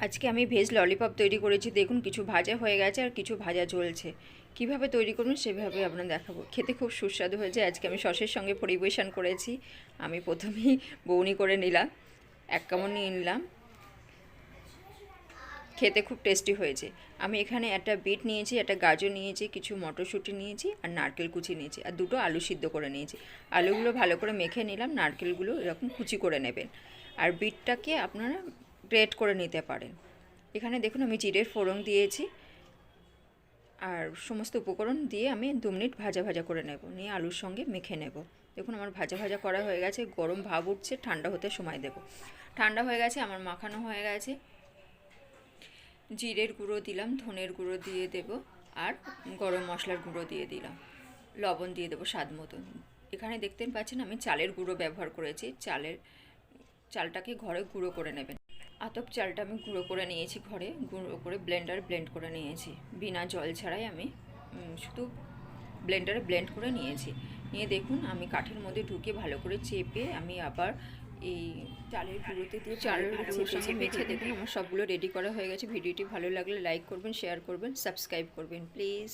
আজকে আমি veg lollipop তৈরি করেছি। দেখুন কিছু ভাজা হয়ে গেছে আর কিছু ভাজা জ্বলছে। কিভাবে তৈরি করবেন সেভাবে আপনার দেখাবো। খেতে খুব সুস্বাদু হয়েছে। আজকে আমি সসের সঙ্গে পরিবেশন করেছি। আমি প্রথমেই বউনি করে নিলাম, 1 কামড় নিয়ে নিলাম। খেতে খুব টেস্টি হয়েছে। আমি এখানে একটা বিট নিয়েছি, একটা গাজর নিয়েছি, কিছু মটরশুঁটি নিয়েছি আর নারকেল কুচি নিয়েছি আর 2টো আলু সিদ্ধ করে নিয়েছি। আলুগুলো ভালো করে মেখে নিলাম, নারকেলগুলো এরকম কুচি করে নেবেন আর বিটটাকে আপনারা গ্রেট করে নিতে পারেন। এখানে দেখুন আমি জিরের ফোড়ন দিয়েছি আর সমস্ত উপকরণ দিয়ে আমি 2 মিনিট ভাজা ভাজা করে নেব, নিয়ে আলুর সঙ্গে মেখে নেব। দেখুন আমার ভাজা ভাজা করা হয়ে গেছে, গরম ভাব উঠছে, ঠান্ডা হতে সময় দেব। ঠান্ডা হয়ে গেছে, আমার মাখানো হয়ে গেছে। জিরের গুঁড়ো দিলাম, ধনের গুঁড়ো দিয়ে দেব আর গরম মশলার গুঁড়ো দিয়ে দিলাম, লবণ দিয়ে দেবো স্বাদ মতন। এখানে দেখতে পাচ্ছেন আমি চালের গুঁড়ো ব্যবহার করেছি। চালটাকে ঘরে গুঁড়ো করে নেবেন। আতপ চালটা আমি গুঁড়ো করে নিয়েছি, ঘরে গুঁড়ো করে ব্লেন্ড করে নিয়েছি। বিনা জল ছাড়াই আমি শুধু ব্লেন্ডারে ব্লেন্ড করে নিয়েছি। নিয়ে দেখুন আমি কাঠের মধ্যে ঢুকে ভালো করে চেপে আমি আবার এই চালের গুঁড়োতে দিয়ে চালের গুঁড়োর সঙ্গে মেখে দেখুন আমার সবগুলো রেডি করা হয়ে গেছে। ভিডিওটি ভালো লাগলে লাইক করবেন, শেয়ার করবেন, সাবস্ক্রাইব করবেন প্লিজ।